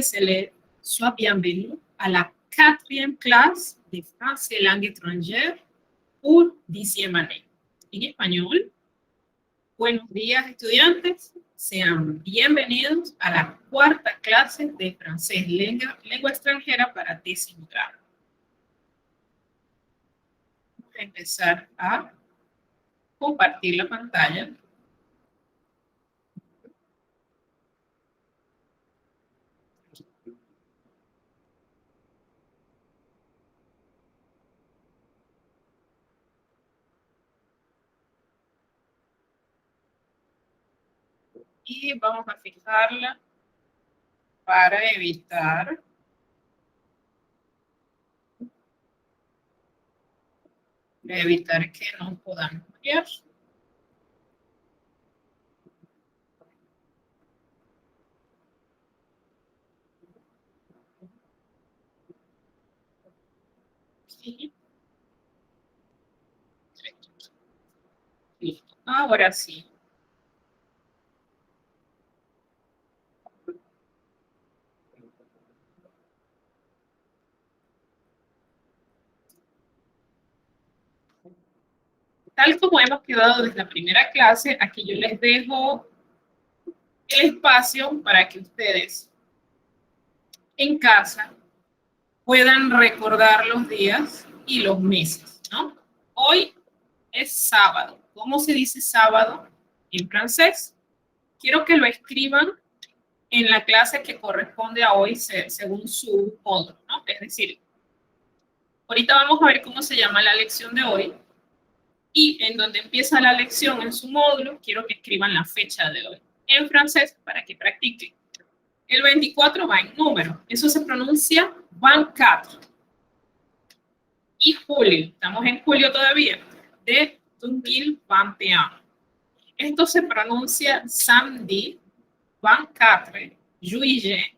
chers élèves, sois bienvenue à la 4e clase de français langue étrangère pour 10e année. En español, buenos días estudiantes, sean bienvenidos a la 4ª clase de francés lengua extranjera para 10º grado. Vamos a empezar a compartir la pantalla. Y vamos a fijarla para evitar que no podamos ver. Sí. Listo. Ahora sí. Tal como hemos quedado desde la primera clase, aquí yo les dejo el espacio para que ustedes en casa puedan recordar los días y los meses, ¿no? Hoy es sábado. ¿Cómo se dice sábado en francés? Quiero que lo escriban en la clase que corresponde a hoy según su módulo, ¿no? Es decir, ahorita vamos a ver cómo se llama la lección de hoy. Y en donde empieza la lección en su módulo, quiero que escriban la fecha de hoy en francés para que practiquen. El 24 va en número, eso se pronuncia 24. Y julio, estamos en julio todavía, de 2021. Esto se pronuncia samedi 24 juillet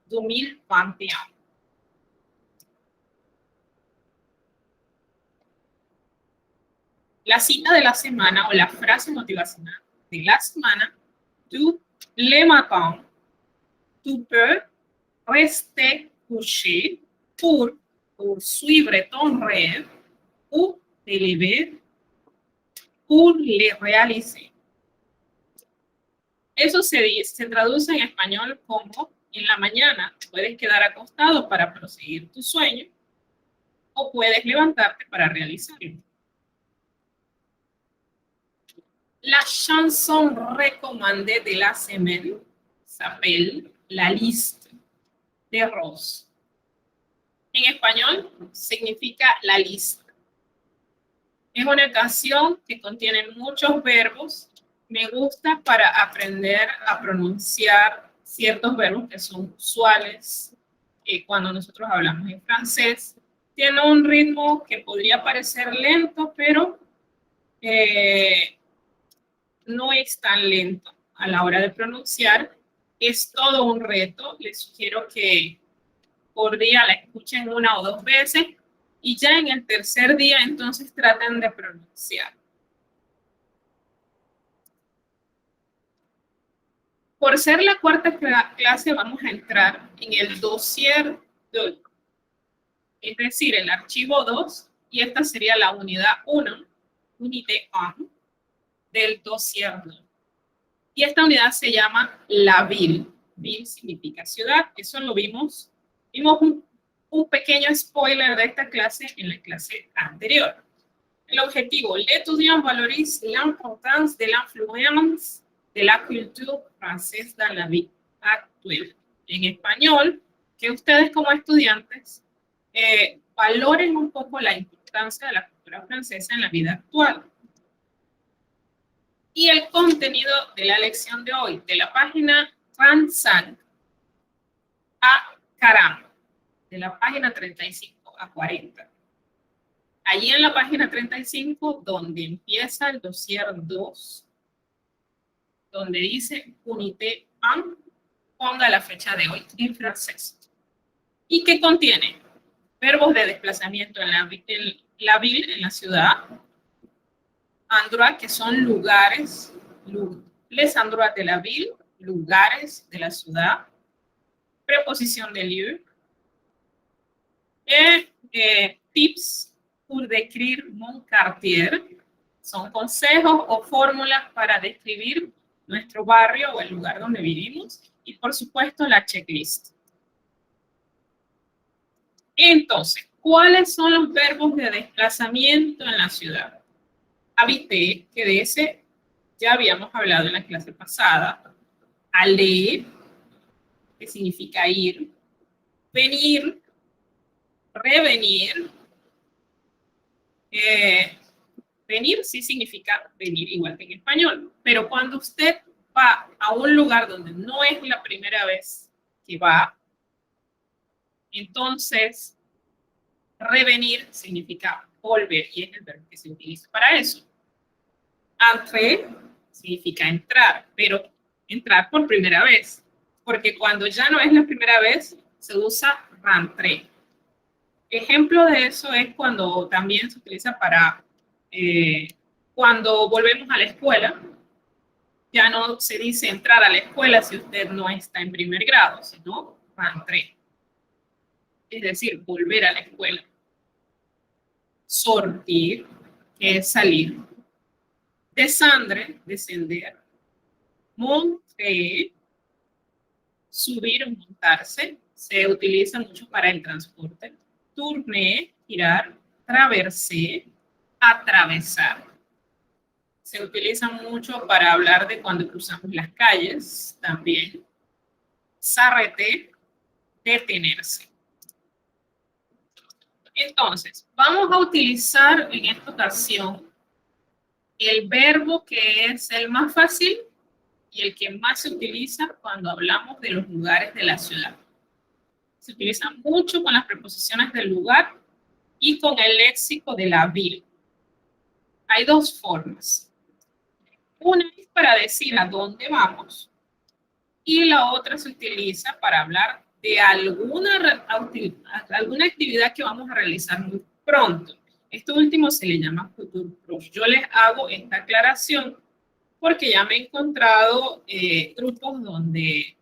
2021. La cita de la semana o la frase motivacional de la semana, tú le matin, tu peux rester couché pour poursuivre ton rêve ou te lever pour le réaliser. Eso se traduce en español como en la mañana puedes quedar acostado para proseguir tu sueño o puedes levantarte para realizarlo. La chanson recommandée de la semaine s'appelle La liste de Rose. En español significa la lista. Es una canción que contiene muchos verbos. Me gusta para aprender a pronunciar ciertos verbos que son usuales cuando nosotros hablamos en francés. Tiene un ritmo que podría parecer lento, pero no es tan lento a la hora de pronunciar. Es todo un reto. Les sugiero que por día la escuchen 1 o 2 veces y ya en el tercer día entonces traten de pronunciar. Por ser la 4ª clase vamos a entrar en el dossier 2, es decir, el archivo 2, y esta sería la unidad 1, unité 1, del dossier 2. Y esta unidad se llama la ville. Ville significa ciudad, eso lo vimos. Vimos un pequeño spoiler de esta clase en la clase anterior. El objetivo, l'étudiant valorise l'importance de l'influence de la culture française dans la vie actuelle. En español, que ustedes como estudiantes valoren un poco la importancia de la cultura francesa en la vida actual. Y el contenido de la lección de hoy, de la página 35 a 40, de la página 35 a 40. Allí en la página 35, donde empieza el dossier 2, donde dice unité 1, ponga la fecha de hoy en francés. ¿Y qué contiene? Verbos de desplazamiento en la ville, en la ciudad. Endroits, que son lugares. Les endroits de la ville, lugares de la ciudad. preposition de lieu, tips pour décrire mon quartier, son consejos o fórmulas para describir nuestro barrio o el lugar donde vivimos, y por supuesto la checklist. Entonces, ¿cuáles son los verbos de desplazamiento en la ciudad? Habité, que de ese ya habíamos hablado en la clase pasada. Aller, que significa ir. Venir, revenir. Venir sí significa venir igual que en español, pero cuando usted va a un lugar donde no es la primera vez que va, entonces revenir significa volver y es el verbo que se utiliza para eso. Entrer significa entrar, pero entrar por primera vez, porque cuando ya no es la primera vez, se usa rentrer. Ejemplo de eso es cuando también se utiliza para cuando volvemos a la escuela. Ya no se dice entrar a la escuela si usted no está en primer grado, sino rentrer. Es decir, volver a la escuela. Sortir, que es salir. Descendre, descender. Monter, subir o montarse. Se utiliza mucho para el transporte. Tourner, girar. Traverser, atravesar. Se utiliza mucho para hablar de cuando cruzamos las calles también. S'arrêter, detenerse. Entonces, vamos a utilizar en esta ocasión el verbo que es el más fácil y el que más se utiliza cuando hablamos de los lugares de la ciudad. Se utiliza mucho con las preposiciones del lugar y con el léxico de la ville. Hay dos formas. Una es para decir a dónde vamos y la otra se utiliza para hablar de alguna actividad que vamos a realizar muy pronto. Esto último se le llama futuro próximo. Yo les hago esta aclaración porque ya me he encontrado grupos donde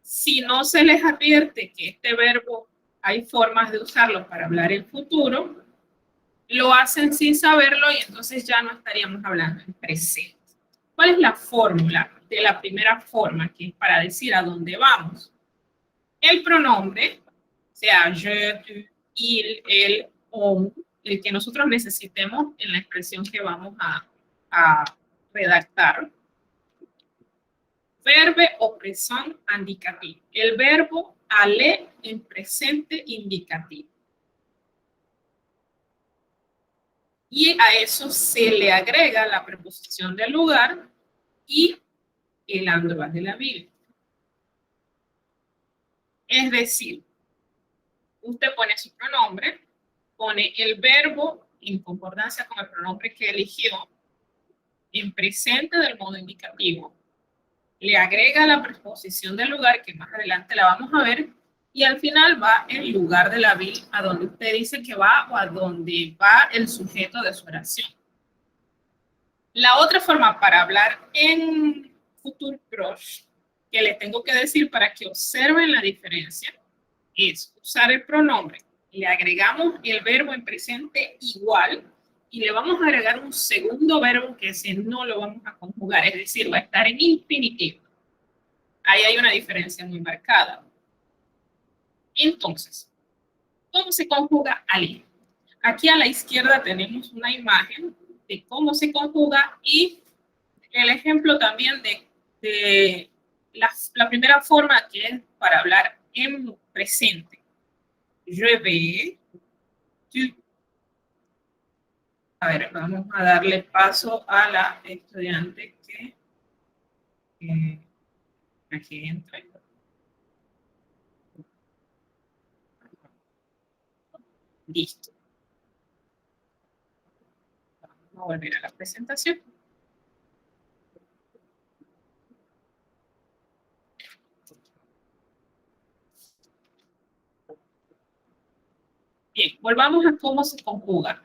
si no se les advierte que este verbo hay formas de usarlo para hablar el futuro, lo hacen sin saberlo y entonces ya no estaríamos hablando en presente. ¿Cuál es la fórmula de la primera forma, que es para decir a dónde vamos? El pronombre, sea je, tu, il, él, on, el que nosotros necesitemos en la expresión que vamos a redactar. Verbe o present indicativo. El verbo aller en presente indicativo. Y a eso se le agrega la preposición del lugar y el endroit de la ville. Es decir, usted pone su pronombre, pone el verbo en concordancia con el pronombre que eligió en presente del modo indicativo, le agrega la preposición del lugar, que más adelante la vamos a ver, y al final va el lugar de la ville a donde usted dice que va o a donde va el sujeto de su oración. La otra forma para hablar en futur proche, que les tengo que decir para que observen la diferencia, es usar el pronombre. Le agregamos el verbo en presente igual y le vamos a agregar un segundo verbo que ese no lo vamos a conjugar, es decir, va a estar en infinitivo. Ahí hay una diferencia muy marcada. Entonces, ¿cómo se conjuga aller? Aquí a la izquierda tenemos una imagen de cómo se conjuga y el ejemplo también de la primera forma, que es para hablar en presente. Je vais, tu. A ver, vamos a darle paso a la estudiante que aquí entra. Listo. Vamos a volver a la presentación. Bien, volvamos a cómo se conjuga.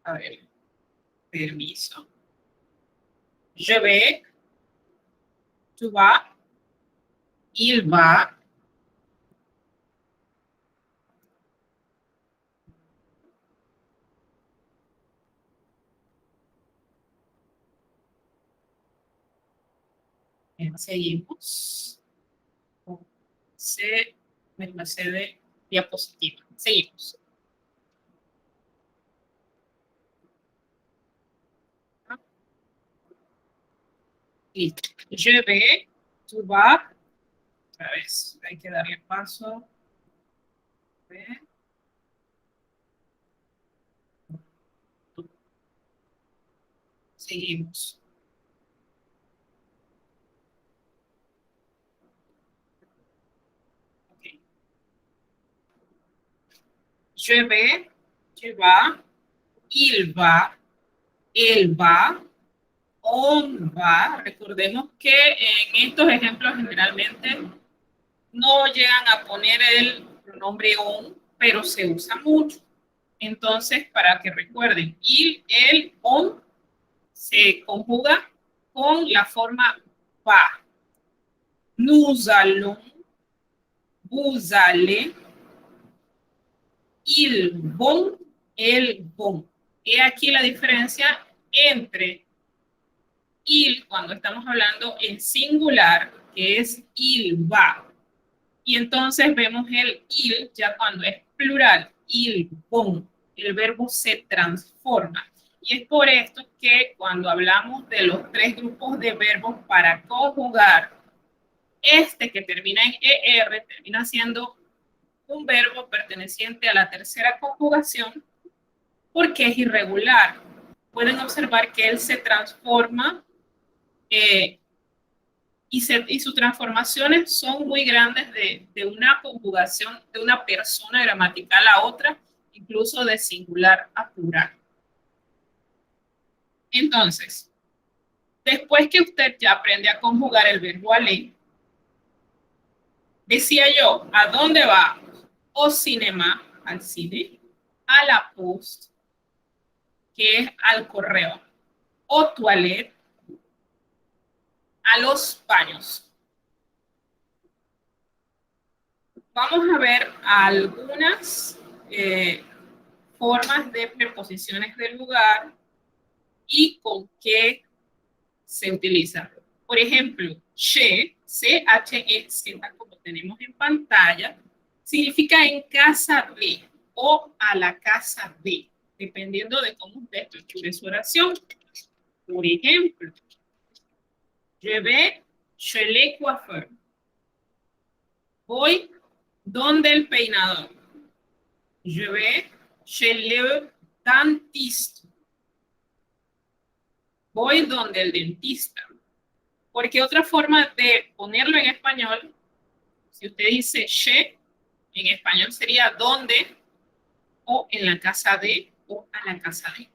A ver, permiso. Je vais, tu vas, Il va. Seguimos. Me pasé de diapositiva. Seguimos. Listo. Je vais, tu vas. Otra vez, hay que darle paso. Seguimos. Okay. Je vais, tu vas, il va, él va, on va. Recordemos que en estos ejemplos generalmente no llegan a poner el pronombre on, pero se usa mucho. Entonces, para que recuerden, il, el, on se conjuga con la forma va. Nous allons, vous allez, ils vont, elles vont. Y aquí la diferencia entre il, cuando estamos hablando en singular, que es il va. Y entonces vemos el il ya cuando es plural, il vont. El verbo se transforma. Y es por esto que cuando hablamos de los tres grupos de verbos para conjugar, este que termina en ER termina siendo un verbo perteneciente a la tercera conjugación porque es irregular. Pueden observar que él se transforma y sus transformaciones son muy grandes de una conjugación de una persona gramatical a otra, incluso de singular a plural. Entonces, después que usted ya aprende a conjugar el verbo aller, decía yo, ¿a dónde va? Au cinéma, al cine, a la poste, que es al correo, au toilette, a los baños. Vamos a ver algunas formas de preposiciones del lugar y con qué se utiliza. Por ejemplo, chez, C-H-E-Z, como tenemos en pantalla, significa en casa de o a la casa de, dependiendo de cómo usted estructure su oración. Por ejemplo, je vais chez le coiffeur. Voy donde el peinador. Je vais chez le dentiste. Voy donde el dentista. Porque otra forma de ponerlo en español, si usted dice chez, en español sería donde, o en la casa de, o a la casa de.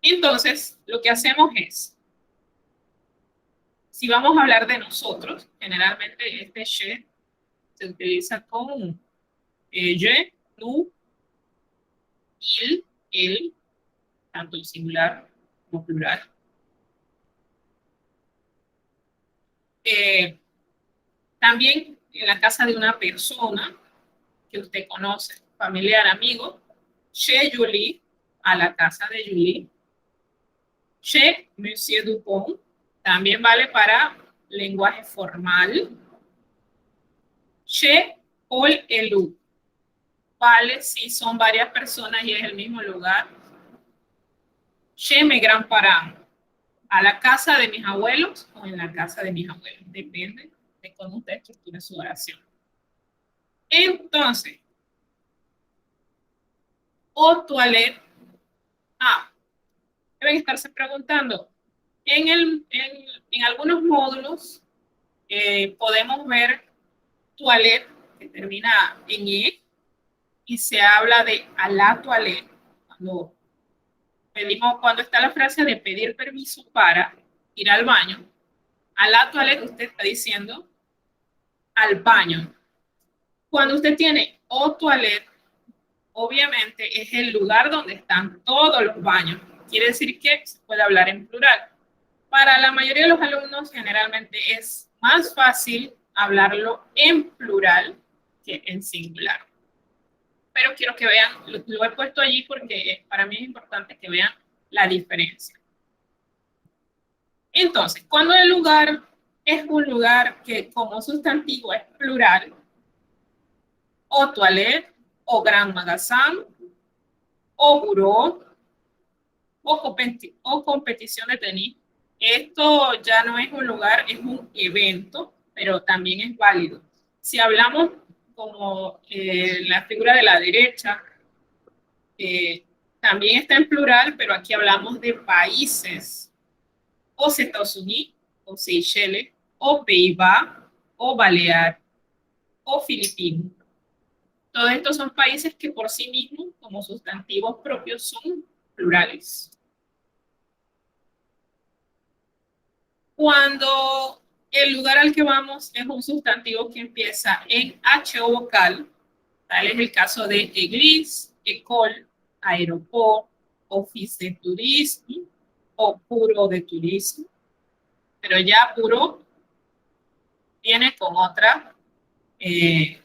Entonces, lo que hacemos es, si vamos a hablar de nosotros, generalmente este chez se utiliza con je, nous, il, él, tanto el singular como plural. También en la casa de una persona que usted conoce, familiar, amigo, chez Julie, a la casa de Julie. Chez Monsieur Dupont, también vale para lenguaje formal. Chez Paul Elou, vale si son varias personas y es el mismo lugar. Chez mes grands-parents, a la casa de mis abuelos o en la casa de mis abuelos, depende de cómo usted estructura su oración. Entonces, au toilette, deben estarse preguntando, en algunos módulos podemos ver toilette, que termina en E, y se habla de a la toilette, cuando está la frase de pedir permiso para ir al baño, a la toilette usted está diciendo al baño. Cuando usted tiene au toilette, obviamente es el lugar donde están todos los baños. Quiere decir que se puede hablar en plural. Para la mayoría de los alumnos generalmente es más fácil hablarlo en plural que en singular. Pero quiero que vean, lo he puesto allí porque para mí es importante que vean la diferencia. Entonces, cuando el lugar es un lugar que como sustantivo es plural, o toilette, o gran magasin, o bureau, o competición de tenis. Esto ya no es un lugar, es un evento, pero también es válido. Si hablamos como la figura de la derecha, también está en plural, pero aquí hablamos de países, o Estados Unidos, o Seychelles, o Pays-Bas, o Balear, o Filipinas. Todos estos son países que por sí mismos, como sustantivos propios, son plurales. Cuando el lugar al que vamos es un sustantivo que empieza en H o vocal, tal es el caso de église, école, aeroport, office de turismo o puro de turismo, pero ya puro viene con otra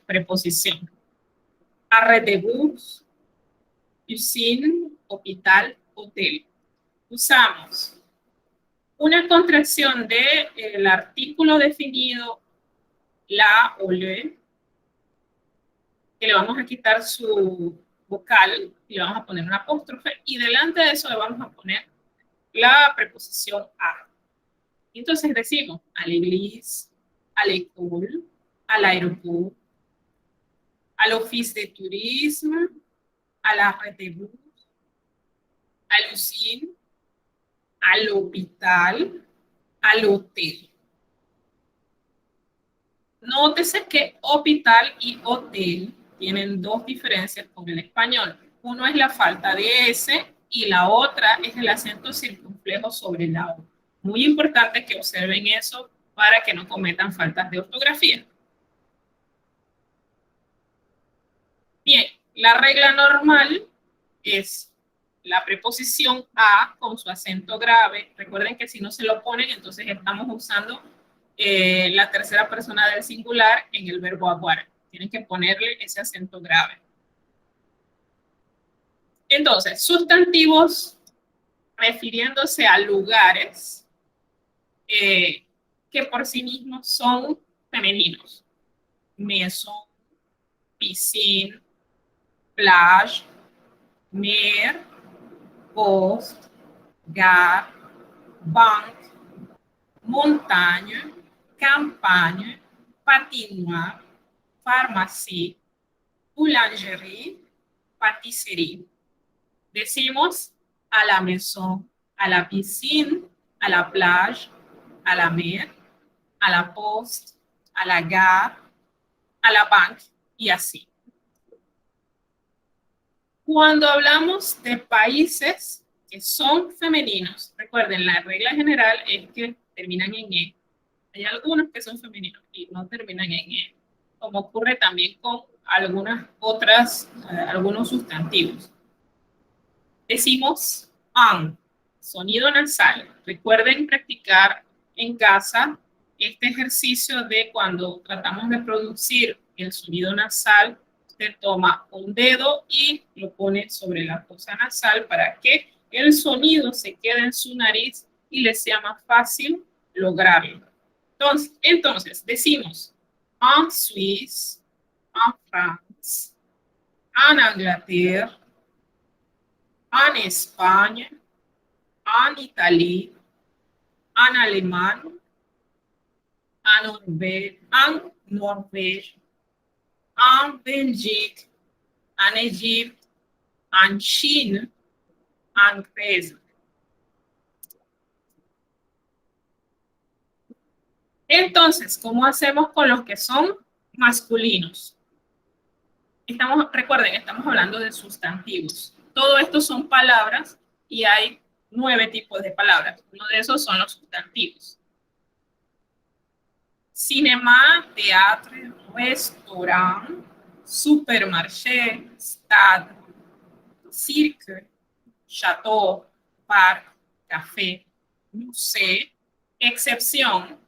preposición. Arrêt de bus, usine, hospital, hotel. Usamos una contracción del artículo definido la o le, que le vamos a quitar su vocal y le vamos a poner un apóstrofe, y delante de eso le vamos a poner la preposición a. Entonces decimos à l'église, à l'école, à l'aéroport, à l'office de tourisme, à l'arrêt de bus, à l'usine, à l'hôpital, à l'hotel. Nótese que hospital y hotel tienen dos diferencias con el español. Uno es la falta de S y la otra es el acento circunflejo sobre la O. Muy importante que observen eso para que no cometan faltas de ortografía. Bien, la regla normal es la preposición a con su acento grave. Recuerden que si no se lo ponen, entonces estamos usando la tercera persona del singular en el verbo avoir. Tienen que ponerle ese acento grave. Entonces, sustantivos refiriéndose a lugares que por sí mismos son femeninos. Maison, piscine, plage, mer, poste, gare, banque, montagne, campagne, patinoire, pharmacie, boulangerie, pâtisserie. Decimos à la maison, à la piscine, à la plage, à la mer, à la poste, à la gare, a la banque y así. Cuando hablamos de países que son femeninos, recuerden, la regla general es que terminan en E. Hay algunos que son femeninos y no terminan en E, como ocurre también con algunas otras, algunos sustantivos. Decimos an, sonido nasal. Recuerden practicar en casa este ejercicio de cuando tratamos de producir el sonido nasal, usted toma un dedo y lo pone sobre la fosa nasal para que el sonido se quede en su nariz y le sea más fácil lograrlo. Entonces decimos en Suisse, en France, en Inglaterra, en España, en Italie, en Alemania, en Norvège, en Belgique, en Egipto, en China, en Grecia. Entonces, ¿cómo hacemos con los que son masculinos? Recuerden, estamos hablando de sustantivos. Todo esto son palabras y hay 9 tipos de palabras. Uno de esos son los sustantivos. Cinéma, teatre, restaurant, supermarché, stade, cirque, château, parc, café, musée, excepción,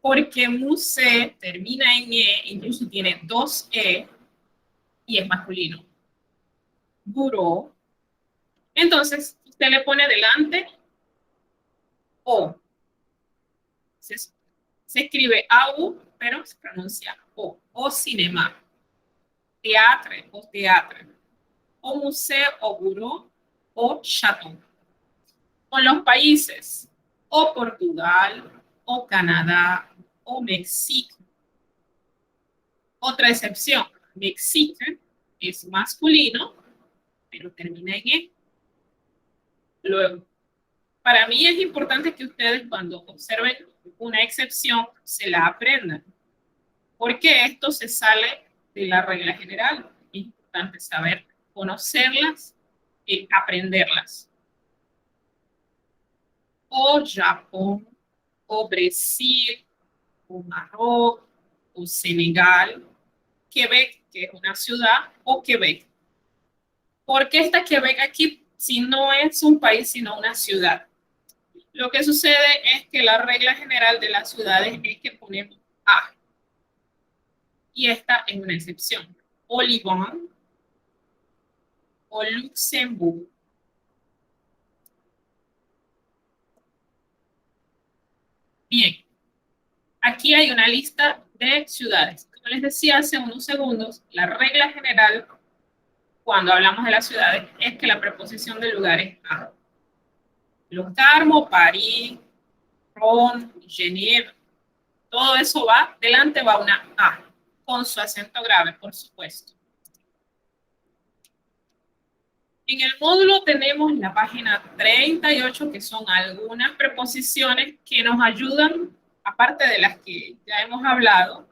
porque musée termina en E, incluso tiene dos E y es masculino. Bureau. Entonces, usted le pone delante O. Se escribe AU, pero se pronuncia O. O cinema. Teatre o teatre. O museo o bureau o château. Con los países, o Portugal, o Canadá, o México. Otra excepción, México es masculino, pero termina en E. Luego, para mí es importante que ustedes cuando observen una excepción se la aprendan, porque esto se sale de la regla general. Es importante saber conocerlas y aprenderlas. O Japón, o Brasil, o Marruecos, o Senegal, Quebec, que es una ciudad, o Quebec. ¿Por qué está Quebec aquí si no es un país, sino una ciudad? Lo que sucede es que la regla general de las ciudades es que ponemos A. Y esta es una excepción. O Lyon, o Luxemburgo. Bien, aquí hay una lista de ciudades. Como les decía hace unos segundos, la regla general cuando hablamos de las ciudades es que la preposición del lugar es A. Los Carmos, París, Ron, Genève, todo eso va, delante va una A, con su acento grave, por supuesto. En el módulo tenemos la página 38, que son algunas preposiciones que nos ayudan, aparte de las que ya hemos hablado.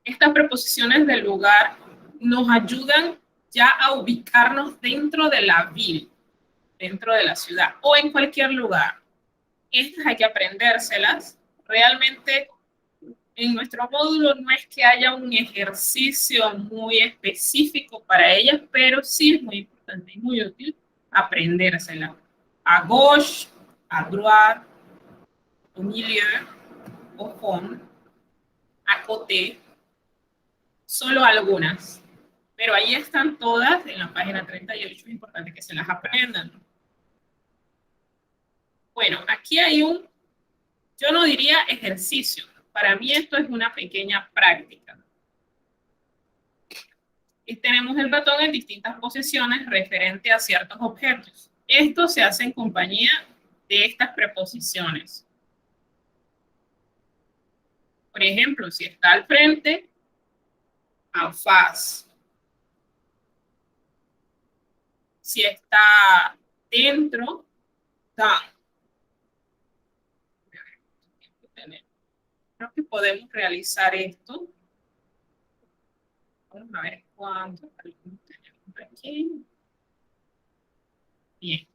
Estas preposiciones del lugar nos ayudan ya a ubicarnos dentro de la ville, dentro de la ciudad o en cualquier lugar. Estas hay que aprendérselas. Realmente en nuestro módulo no es que haya un ejercicio muy específico para ellas, pero sí es muy importante y muy útil aprendérsela. A gauche, a droite, au milieu, au fond, a côté, solo algunas. Pero ahí están todas en la página 38, es importante que se las aprendan. Bueno, aquí hay un, yo no diría ejercicio, para mí esto es una pequeña práctica. Y tenemos el ratón en distintas posiciones referente a ciertos objetos. Esto se hace en compañía de estas preposiciones. Por ejemplo, si está al frente, en face. Si está dentro, dans. Creo que podemos realizar esto. Vamos a ver cuánto tenemos aquí. Bien.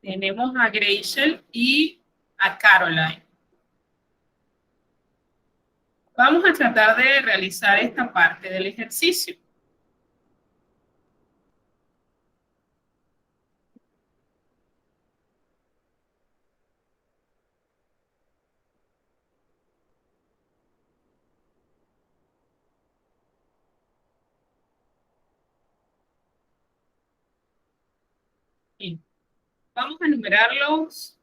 Tenemos a Graciel y a Caroline. Vamos a tratar de realizar esta parte del ejercicio. Bien. Vamos a enumerarlos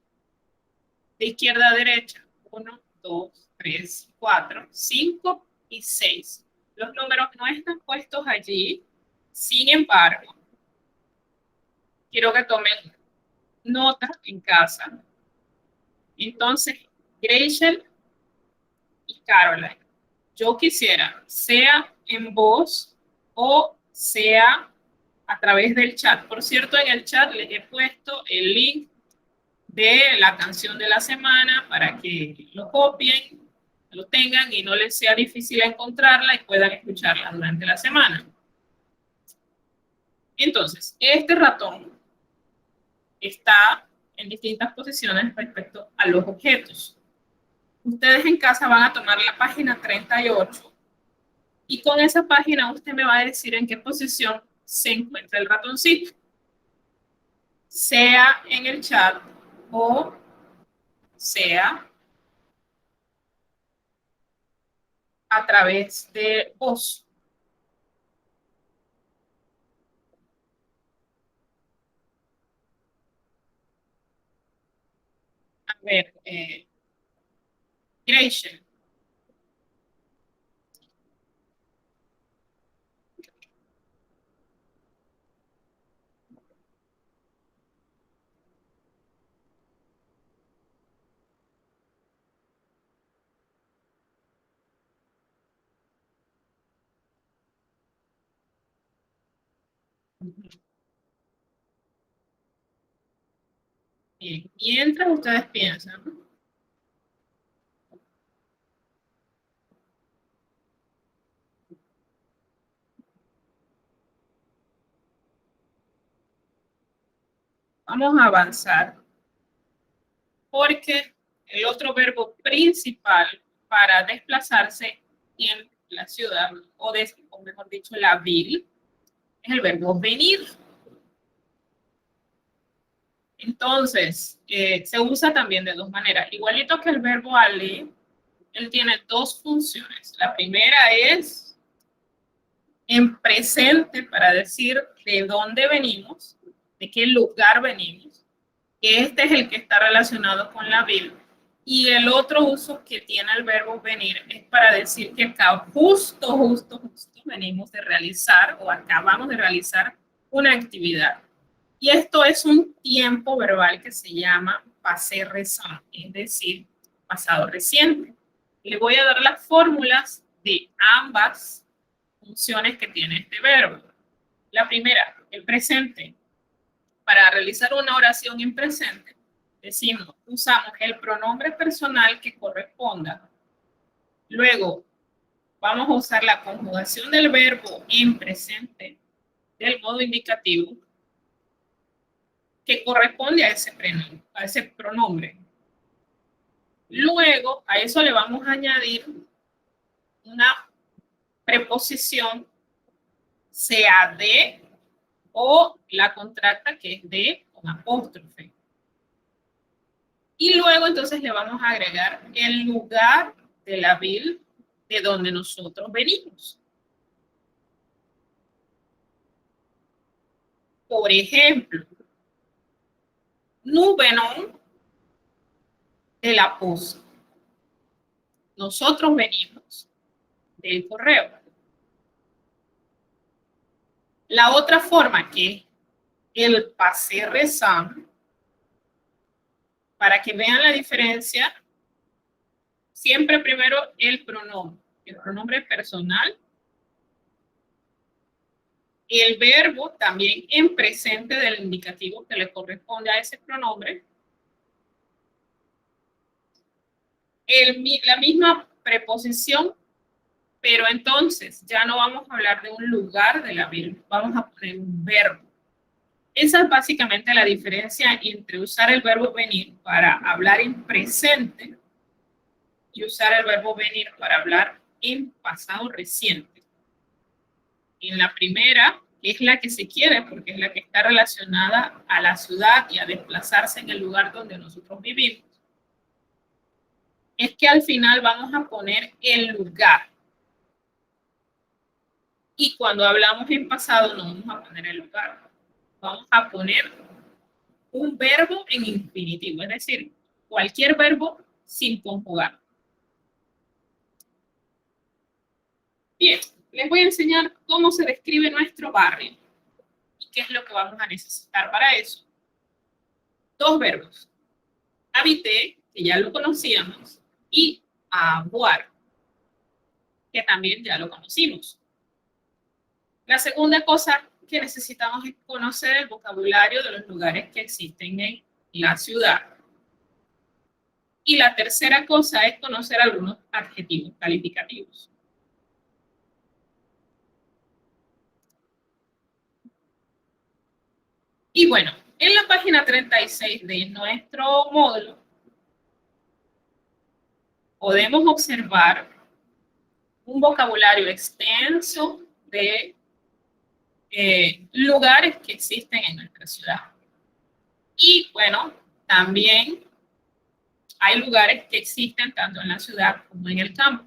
de izquierda a derecha. 1, 2, 3, 4, 5 y 6. Los números no están puestos allí. Sin embargo, quiero que tomen nota en casa. Entonces, Graciel y Caroline, yo quisiera, sea en voz o sea a través del chat. Por cierto, en el chat les he puesto el link de la canción de la semana para que lo copien, lo tengan y no les sea difícil encontrarla y puedan escucharla durante la semana. Entonces, este ratón está en distintas posiciones respecto a los objetos. Ustedes en casa van a tomar la página 38 y con esa página usted me va a decir en qué posición se encuentra el ratoncito, sea en el chat o sea a través de voz. A ver, Gracie. Bien, mientras ustedes piensan, vamos a avanzar, porque el otro verbo principal para desplazarse en la ciudad, o mejor dicho, la ville, es el verbo venir. Entonces, se usa también de dos maneras. Igualito que el verbo aller, él tiene dos funciones. La primera es en presente para decir de dónde venimos, de qué lugar venimos. Este es el que está relacionado con la vil. Y el otro uso que tiene el verbo venir es para decir que acá justo venimos de realizar o acabamos de realizar una actividad. Y esto es un tiempo verbal que se llama passé récent, es decir, pasado reciente. Le voy a dar las fórmulas de ambas funciones que tiene este verbo. La primera, el presente. Para realizar una oración en presente, decimos, usamos el pronombre personal que corresponda. Luego, vamos a usar la conjugación del verbo en presente del modo indicativo que corresponde a ese pronombre. Luego, a eso le vamos a añadir una preposición, sea de o la contracta que es de con apóstrofe. Y luego entonces le vamos a agregar el lugar de la vil de donde nosotros venimos. Por ejemplo, nous venons de la posta. Nosotros venimos del correo. La otra forma que es el passé récent, para que vean la diferencia, siempre primero el pronombre personal, el verbo también en presente del indicativo que le corresponde a ese pronombre, la misma preposición, pero entonces ya no vamos a hablar de un lugar de la vil, vamos a poner un verbo. Esa es básicamente la diferencia entre usar el verbo venir para hablar en presente y usar el verbo venir para hablar en pasado reciente. En la primera, que es la que se quiere porque es la que está relacionada a la ciudad y a desplazarse en el lugar donde nosotros vivimos, es que al final vamos a poner el lugar. Y cuando hablamos en pasado no vamos a poner el lugar. Vamos a poner un verbo en infinitivo, es decir, cualquier verbo sin conjugar. Bien, les voy a enseñar cómo se describe nuestro barrio y qué es lo que vamos a necesitar para eso. Dos verbos. Habiter, que ya lo conocíamos, y avoir, que también ya lo conocimos. La segunda cosa que necesitamos es conocer el vocabulario de los lugares que existen en la ciudad. Y la tercera cosa es conocer algunos adjetivos calificativos. Y bueno, en la página 36 de nuestro módulo podemos observar un vocabulario extenso de lugares que existen en nuestra ciudad. Y bueno, también hay lugares que existen tanto en la ciudad como en el campo.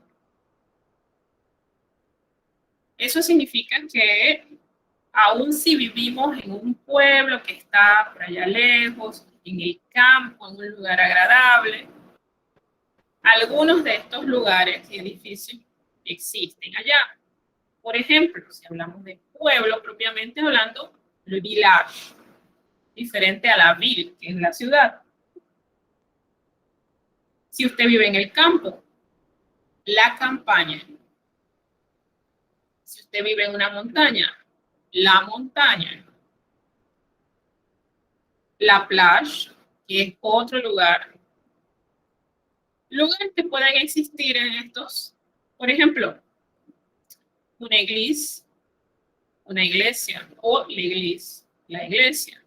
Eso significa que aun si vivimos en un pueblo que está por allá lejos, en el campo, en un lugar agradable, algunos de estos lugares y edificios existen allá. Por ejemplo, si hablamos de pueblo propiamente hablando, el village, diferente a la ville, que es la ciudad. Si usted vive en el campo, la campaña. Si usted vive en una montaña, la montaña. La plage, que es otro lugar. Lugares que pueden existir en estos, por ejemplo, una iglesia o la iglesia.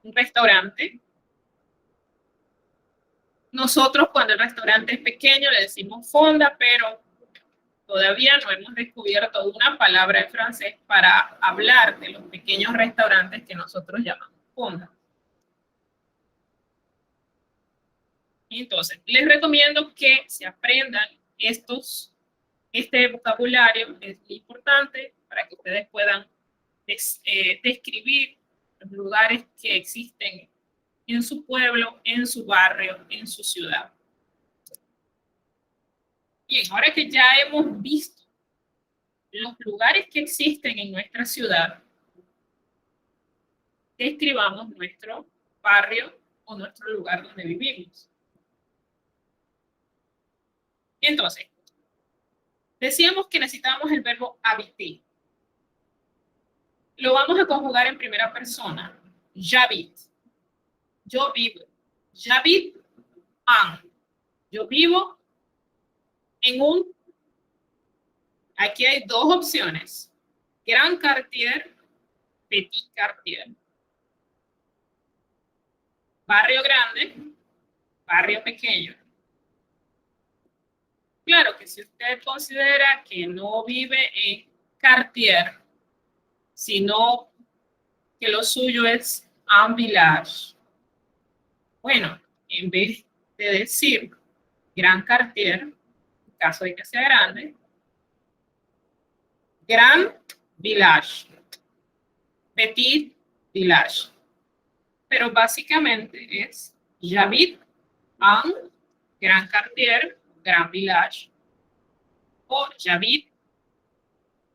Un restaurante. Nosotros cuando el restaurante es pequeño le decimos fonda, pero todavía no hemos descubierto una palabra en francés para hablar de los pequeños restaurantes que nosotros llamamos fonda. Entonces, les recomiendo que se aprendan este vocabulario, es importante para que ustedes puedan describir los lugares que existen en su pueblo, en su barrio, en su ciudad. Bien, ahora que ya hemos visto los lugares que existen en nuestra ciudad, describamos nuestro barrio o nuestro lugar donde vivimos. Entonces, decíamos que necesitamos el verbo habiter. Lo vamos a conjugar en primera persona. J'habite. Yo vivo. J'habite en. Yo vivo en un. Aquí hay dos opciones. Grand quartier, petit quartier. Barrio grande, barrio pequeño. Claro que si usted considera que no vive en quartier, sino que lo suyo es un village, bueno, en vez de decir gran quartier, en caso de que sea grande, gran village, petit village. Pero básicamente es j'habite en grand quartier, grand village, o j'habite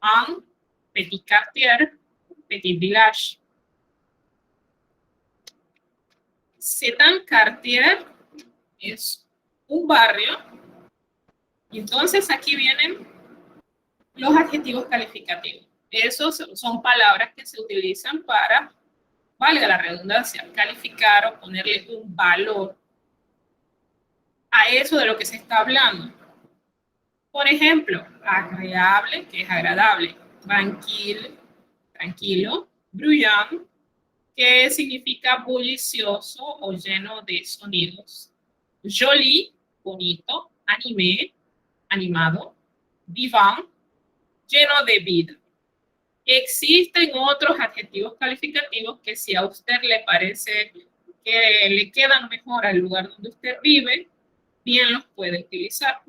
en petit quartier, petit village. C'est un quartier es un barrio, y entonces aquí vienen los adjetivos calificativos. Esos son palabras que se utilizan para, valga la redundancia, calificar o ponerle un valor a eso de lo que se está hablando. Por ejemplo, agradable, que es agradable, tranquilo, bruyant, que significa bullicioso o lleno de sonidos, joli, bonito, animé, animado, vivant, lleno de vida. Existen otros adjetivos calificativos que si a usted le parece que le quedan mejor al lugar donde usted vive, bien los puede utilizar.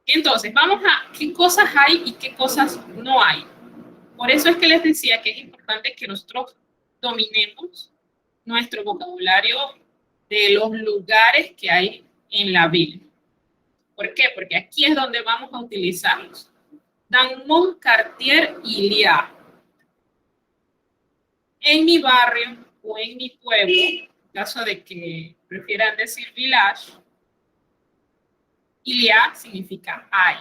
Entonces, vamos a qué cosas hay y qué cosas no hay. Por eso es que les decía que es importante que nosotros dominemos nuestro vocabulario de los lugares que hay en la Biblia. ¿Por qué? Porque aquí es donde vamos a utilizarlos. Dans mon quartier il y a. En mi barrio o en mi pueblo, en caso de que prefieran decir village, il y a significa hay.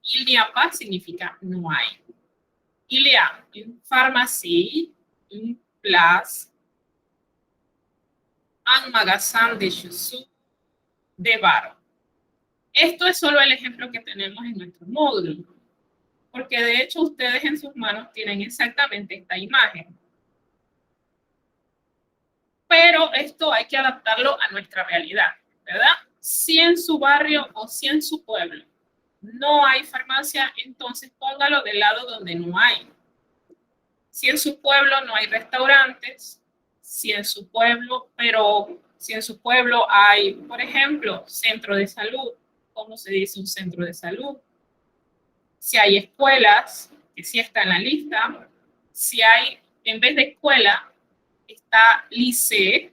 Il n'y a pas significa no hay. Il y a une pharmacie, une place, un magasin de chaussures, de bar. Esto es solo el ejemplo que tenemos en nuestro módulo, porque de hecho ustedes en sus manos tienen exactamente esta imagen. Pero esto hay que adaptarlo a nuestra realidad, ¿verdad? Si en su barrio o si en su pueblo no hay farmacia, entonces póngalo del lado donde no hay. Si en su pueblo no hay restaurantes, si en su pueblo hay, por ejemplo, centro de salud, ¿cómo se dice un centro de salud? Si hay escuelas, que sí está en la lista, si hay, en vez de escuela, está liceo,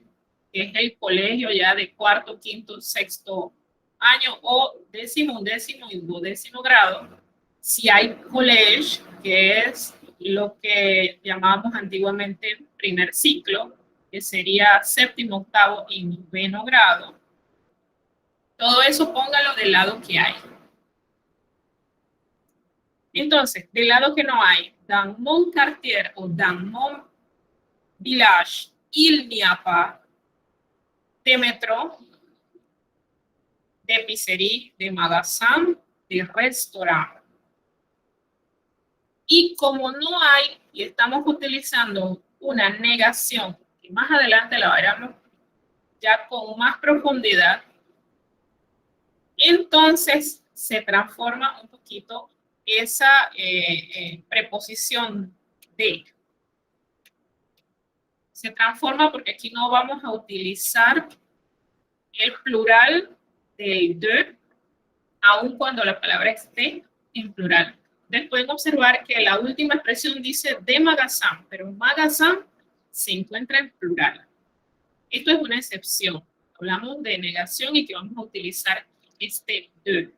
que es el colegio ya de cuarto, quinto, sexto año, o décimo, undécimo y duodécimo grado. Si hay college, que es lo que llamábamos antiguamente primer ciclo, que sería séptimo, octavo y noveno grado. Todo eso póngalo del lado que hay. Entonces, del lado que no hay, dans mon quartier o dans mon village, il n'y a pas de métro, de pizzería, de magasin, de restaurant. Y como no hay, y estamos utilizando una negación, que más adelante la veremos ya con más profundidad, entonces se transforma un poquito esa preposición de. Se transforma porque aquí no vamos a utilizar el plural del de, aun cuando la palabra esté en plural. Ustedes pueden observar que la última expresión dice de magasin, pero magasin se encuentra en plural. Esto es una excepción. Hablamos de negación y que vamos a utilizar este de.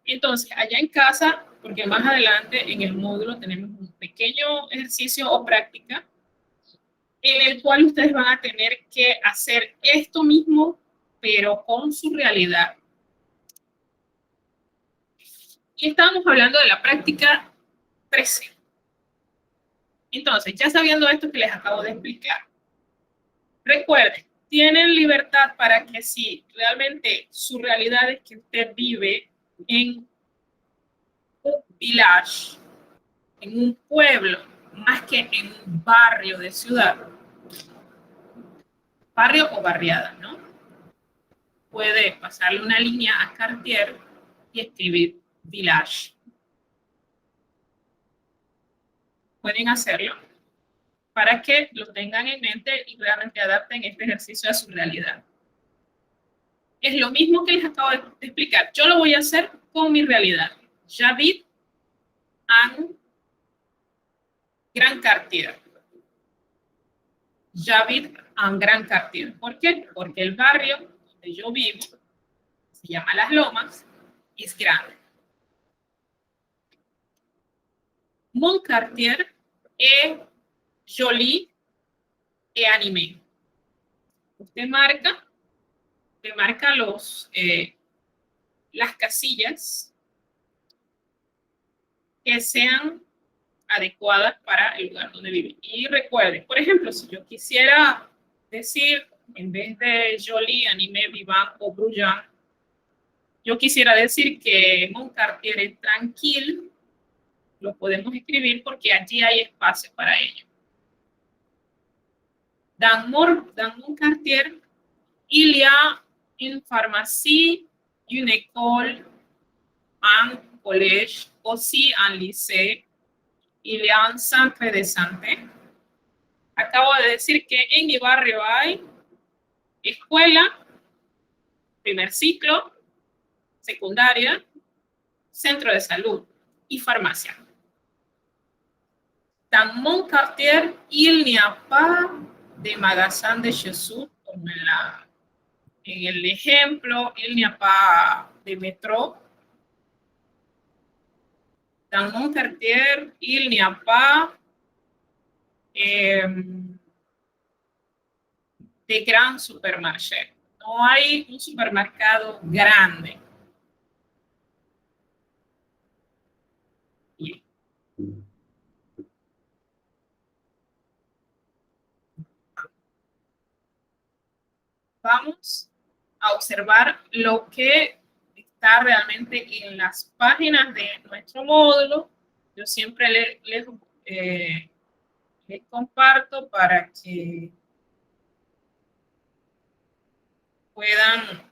Entonces, allá en casa, porque más adelante en el módulo tenemos un pequeño ejercicio o práctica en el cual ustedes van a tener que hacer esto mismo, pero con su realidad. Y estábamos hablando de la práctica 13. Entonces, ya sabiendo esto que les acabo de explicar, recuerden, tienen libertad para que si realmente su realidad es que usted vive en un village, en un pueblo, más que en un barrio de ciudad, barrio o barriada, ¿no? Puede pasarle una línea a Cartier y escribir village. Pueden hacerlo para que lo tengan en mente y realmente adapten este ejercicio a su realidad. Es lo mismo que les acabo de explicar. Yo lo voy a hacer con mi realidad. J'habite en Grand Cartier. J'habite en Grand Cartier. ¿Por qué? Porque el barrio donde yo vivo se llama Las Lomas y es grande. Mon quartier est joli et animé. Usted marca las casillas que sean adecuadas para el lugar donde vive. Y recuerden, por ejemplo, si yo quisiera decir, en vez de joli, animé, vivant o bruyant, yo quisiera decir que mon quartier es tranquilo, lo podemos escribir porque allí hay espacio para ello. Dans mon quartier, il y a une pharmacie, une école, un collège, aussi un lycée, il y a un centre de santé. Acabo de decir que en mi barrio hay escuela, primer ciclo, secundaria, centro de salud y farmacia. Dans mon quartier, il n'y a pas de magasin de chaussures, como en el ejemplo, il n'y a pas de métro. Dans mon quartier, il n'y a pas de gran supermarché. No hay un supermercado grande. Bien. Vamos a observar lo que está realmente en las páginas de nuestro módulo. Yo siempre les comparto para que puedan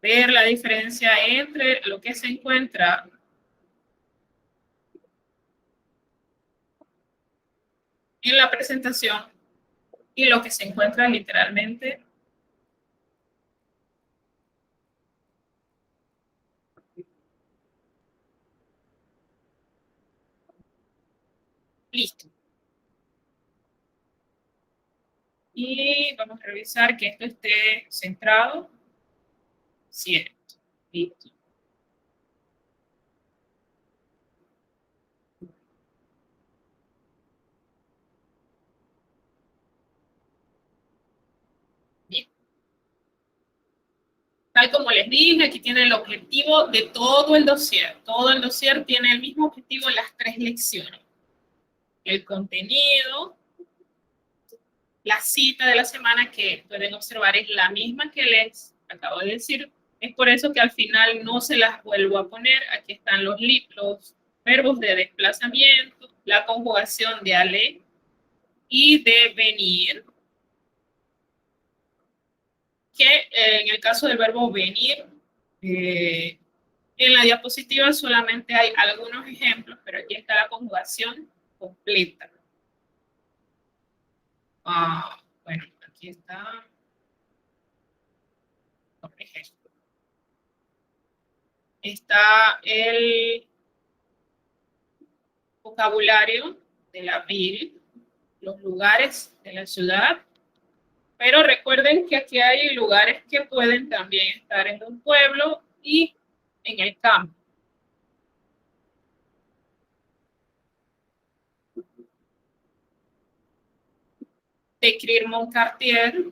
ver la diferencia entre lo que se encuentra en la presentación y lo que se encuentra literalmente listo. Y vamos a revisar que esto esté centrado. Cierto. Listo. Bien. Tal como les dije, aquí tiene el objetivo de todo el dossier. Todo el dossier tiene el mismo objetivo en las 3 lecciones. El contenido, la cita de la semana que pueden observar es la misma que les acabo de decir. Es por eso que al final no se las vuelvo a poner. Aquí están los verbos de desplazamiento, la conjugación de aller y de venir. Que en el caso del verbo venir, en la diapositiva solamente hay algunos ejemplos, pero aquí está la conjugación completa. Bueno, aquí está, por ejemplo. Está el vocabulario de la ville, los lugares de la ciudad, pero recuerden que aquí hay lugares que pueden también estar en un pueblo y en el campo. Décrire mon quartier,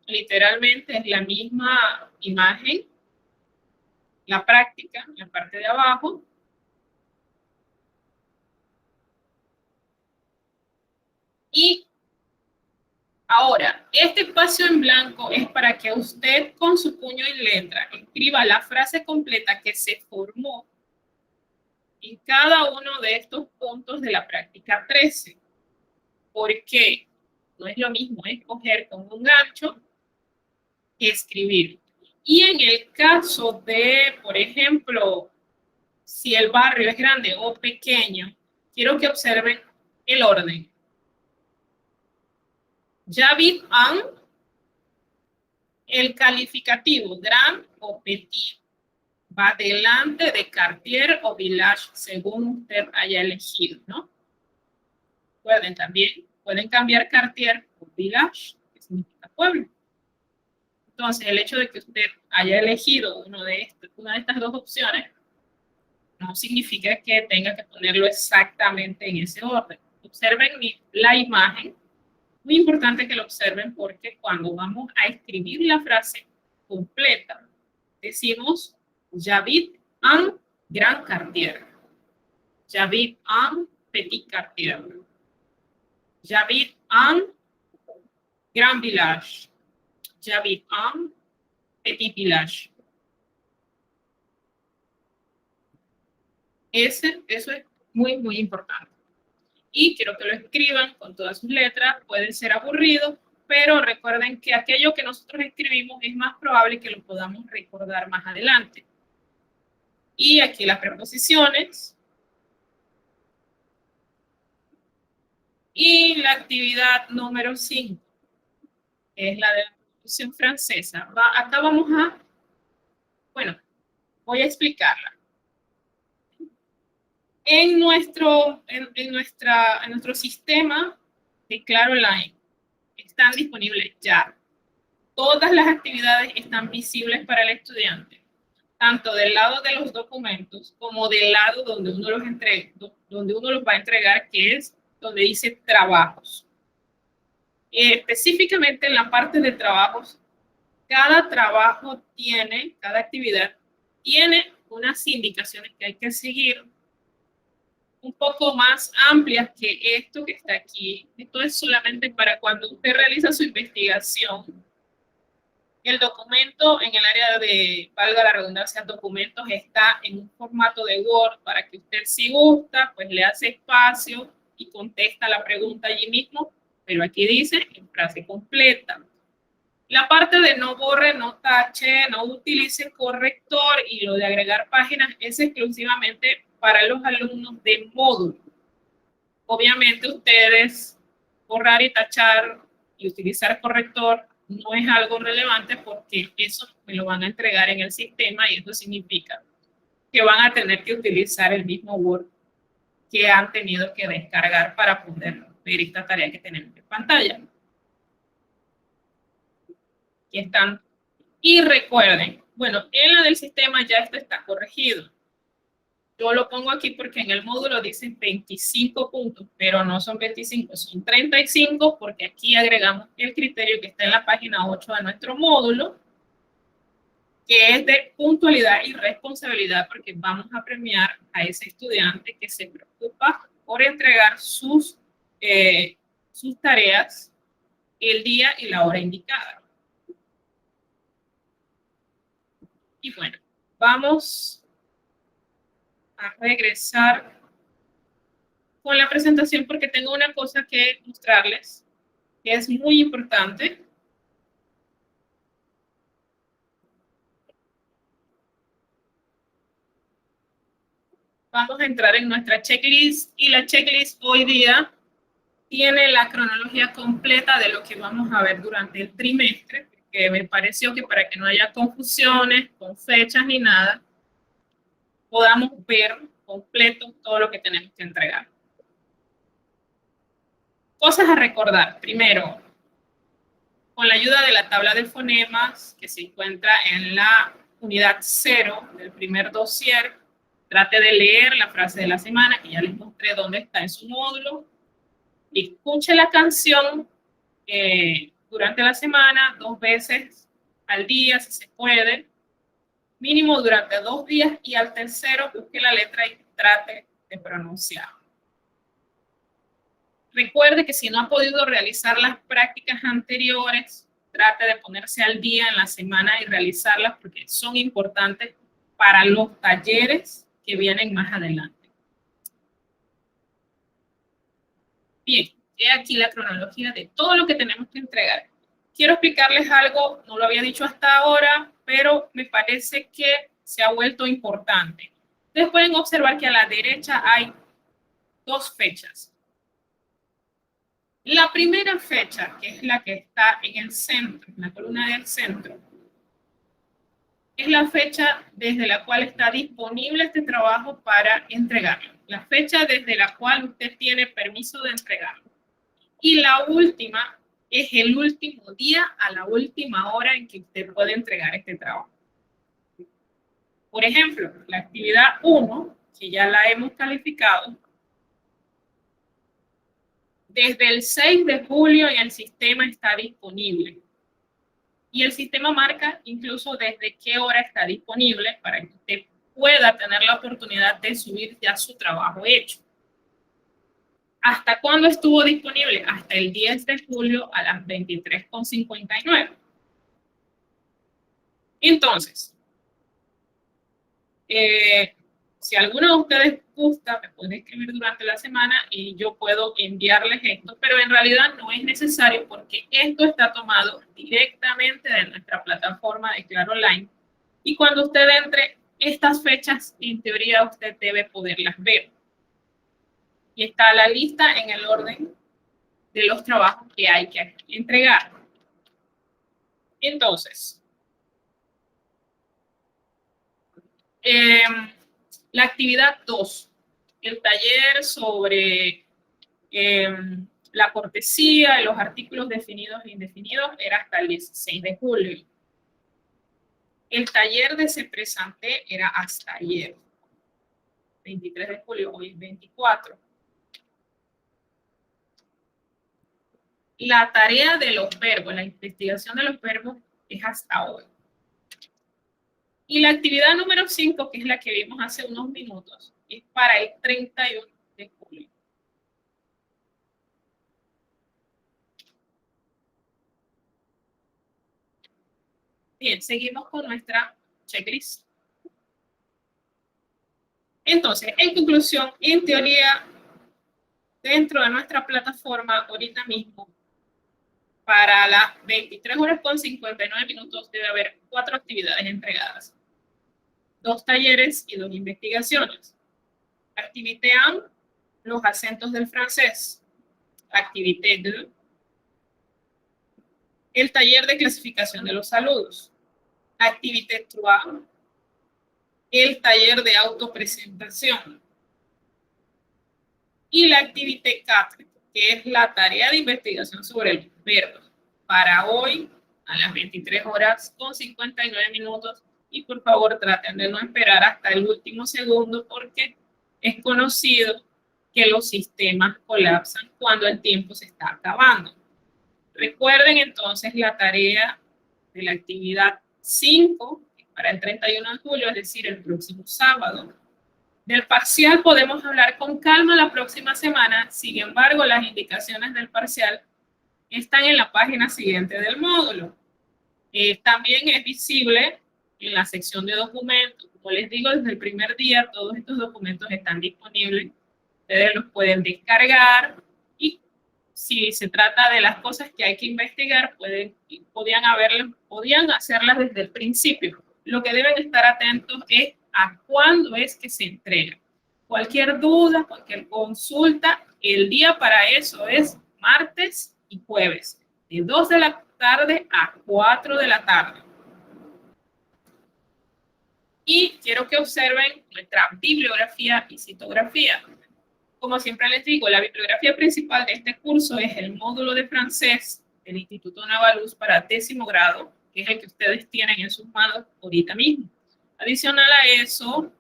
literalmente es la misma imagen, la práctica, en la parte de abajo. Y ahora, este espacio en blanco es para que usted con su puño y letra escriba la frase completa que se formó en cada uno de estos puntos de la práctica 13. ¿Por qué? No es lo mismo escoger con un gancho que escribir. Y en el caso de, por ejemplo, si el barrio es grande o pequeño, quiero que observen el orden. J'habite en, el calificativo grand o petit va delante de quartier o village según usted haya elegido, ¿no? Pueden cambiar quartier por village, que significa pueblo. Entonces, el hecho de que usted haya elegido una de estas dos opciones no significa que tenga que ponerlo exactamente en ese orden. Observen la imagen. Muy importante que lo observen porque cuando vamos a escribir la frase completa, decimos j'habite en grand quartier. J'habite en petit quartier. J'habite en grand village. J'habite en petit village. Eso es muy, muy importante. Y quiero que lo escriban con todas sus letras. Pueden ser aburridos, pero recuerden que aquello que nosotros escribimos es más probable que lo podamos recordar más adelante. Y aquí las preposiciones. Y la actividad número 5 es la de la preposición francesa. Acá vamos a, bueno, voy a explicarla. En nuestro sistema de Claro Online están disponibles ya. Todas las actividades están visibles para el estudiante, tanto del lado de los documentos como del lado donde uno los va a entregar, que es donde dice trabajos. Específicamente en la parte de trabajos, cada actividad tiene unas indicaciones que hay que seguir un poco más amplias que esto que está aquí. Esto es solamente para cuando usted realiza su investigación. El documento en el área de, valga la redundancia, documentos está en un formato de Word para que usted, si gusta, pues le hace espacio y contesta la pregunta allí mismo, pero aquí dice en frase completa. La parte de no borre, no tache, no utilice corrector y lo de agregar páginas es exclusivamente para los alumnos de módulo. Obviamente ustedes borrar y tachar y utilizar corrector no es algo relevante porque eso me lo van a entregar en el sistema y eso significa que van a tener que utilizar el mismo Word que han tenido que descargar para poder ver esta tarea que tenemos en pantalla. Aquí están. Y recuerden, bueno, en la del sistema ya esto está corregido. Yo lo pongo aquí porque en el módulo dice 25 puntos, pero no son 25, son 35 porque aquí agregamos el criterio que está en la página 8 de nuestro módulo, que es de puntualidad y responsabilidad porque vamos a premiar a ese estudiante que se preocupa por entregar sus tareas el día y la hora indicada. Y bueno, vamos a regresar con la presentación porque tengo una cosa que mostrarles que es muy importante. Vamos a entrar en nuestra checklist y la checklist hoy día tiene la cronología completa de lo que vamos a ver durante el trimestre, que me pareció que para que no haya confusiones con fechas ni nada, podamos ver completo todo lo que tenemos que entregar. Cosas a recordar. Primero, con la ayuda de la tabla de fonemas que se encuentra en la unidad 0 del primer dossier, trate de leer la frase de la semana, que ya les mostré dónde está en su módulo. Escuche la canción durante la semana, 2 veces al día, si se puede. Mínimo durante 2 días y al tercero busque la letra y trate de pronunciar. Recuerde que si no ha podido realizar las prácticas anteriores, trate de ponerse al día en la semana y realizarlas porque son importantes para los talleres que vienen más adelante. Bien, he aquí la cronología de todo lo que tenemos que entregar. Quiero explicarles algo, no lo había dicho hasta ahora, pero me parece que se ha vuelto importante. Ustedes pueden observar que a la derecha hay 2 fechas. La primera fecha, que es la que está en el centro, en la columna del centro, es la fecha desde la cual está disponible este trabajo para entregarlo. La fecha desde la cual usted tiene permiso de entregarlo. Y la última es el último día a la última hora en que usted puede entregar este trabajo. Por ejemplo, la actividad 1, que ya la hemos calificado, desde el 6 de julio en el sistema está disponible. Y el sistema marca incluso desde qué hora está disponible para que usted pueda tener la oportunidad de subir ya su trabajo hecho. ¿Hasta cuándo estuvo disponible? Hasta el 10 de julio a las 23:59. Entonces, si alguno de ustedes gusta, me pueden escribir durante la semana y yo puedo enviarles esto, pero en realidad no es necesario porque esto está tomado directamente de nuestra plataforma de Claro Online y cuando usted entre estas fechas, en teoría usted debe poderlas ver. Y está la lista en el orden de los trabajos que hay que entregar. Entonces, la actividad 2, el taller sobre la cortesía y los artículos definidos e indefinidos era hasta el 16 de julio. El taller de Se Presente era hasta ayer, 23 de julio, hoy es 24. La tarea de los verbos, la investigación de los verbos es hasta hoy. Y la actividad número 5, que es la que vimos hace unos minutos, es para el 31 de julio. Bien, seguimos con nuestra checklist. Entonces, en conclusión, en teoría, dentro de nuestra plataforma, ahorita mismo, Para las 23 horas con 59 minutos debe haber 4 actividades entregadas. 2 talleres y 2 investigaciones. Activité 1, los acentos del francés. Activité 2, el taller de clasificación de los saludos. Activité 3, el taller de autopresentación. Y la activité 4, que es la tarea de investigación sobre el verbo. Para hoy, a las 23 horas con 59 minutos. Y por favor, traten de no esperar hasta el último segundo porque es conocido que los sistemas colapsan cuando el tiempo se está acabando. Recuerden entonces la tarea de la actividad 5 para el 31 de julio, es decir, el próximo sábado. Del parcial podemos hablar con calma la próxima semana, sin embargo, las indicaciones del parcial están en la página siguiente del módulo. También es visible en la sección de documentos. Como les digo, desde el primer día todos estos documentos están disponibles. Ustedes los pueden descargar y si se trata de las cosas que hay que investigar, podían hacerlas desde el principio. Lo que deben estar atentos es a cuándo es que se entrega. Cualquier duda, cualquier consulta, el día para eso es martes y jueves, de 2 de la tarde a 4 de la tarde. Y quiero que observen nuestra bibliografía y citografía. Como siempre les digo, la bibliografía principal de este curso es el módulo de francés del Instituto Nueva Luz para 10º grado, que es el que ustedes tienen en sus manos ahorita mismo. Adicional a eso,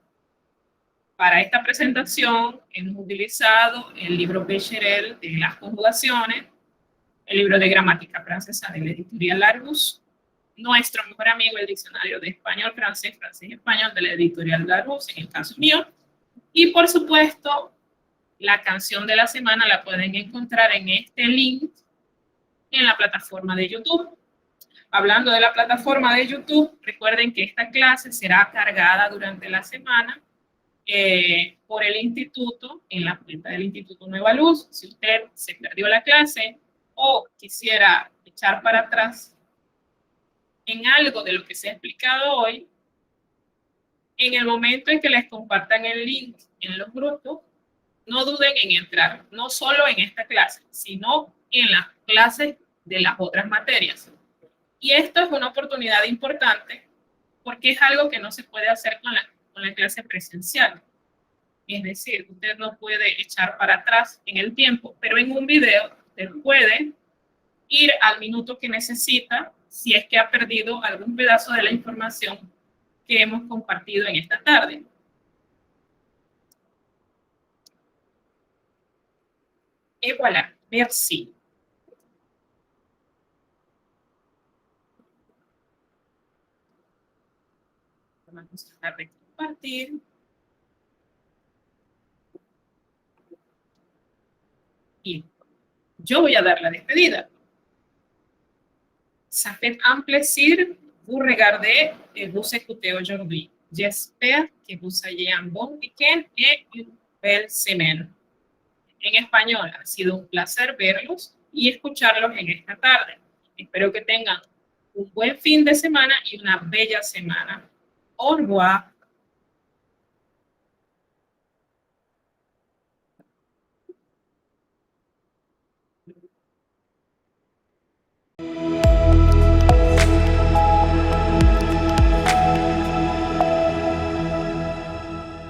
para esta presentación hemos utilizado el libro Becherel de las conjugaciones, el libro de gramática francesa de la editorial Larousse, nuestro mejor amigo el diccionario de español, francés, español de la editorial Larousse, en el caso mío, y por supuesto, la canción de la semana la pueden encontrar en este link en la plataforma de YouTube. Hablando de la plataforma de YouTube, recuerden que esta clase será cargada durante la semana por el instituto, en la cuenta del Instituto Nueva Luz. Si usted se perdió la clase o quisiera echar para atrás en algo de lo que se ha explicado hoy, en el momento en que les compartan el link en los grupos, no duden en entrar, no solo en esta clase, sino en las clases de las otras materias. Y esto es una oportunidad importante porque es algo que no se puede hacer con la clase presencial. Es decir, usted no puede echar para atrás en el tiempo, pero en un video usted puede ir al minuto que necesita si es que ha perdido algún pedazo de la información que hemos compartido en esta tarde. Et voilà, merci. Vamos a compartir. Y yo voy a dar la despedida. Ça fait un plaisir vous regarder et vous écouter aujourd'hui. J'espère que vous ayez un bon week-end et une belle semaine. En español, ha sido un placer verlos y escucharlos en esta tarde. Espero que tengan un buen fin de semana y una bella semana. Au revoir.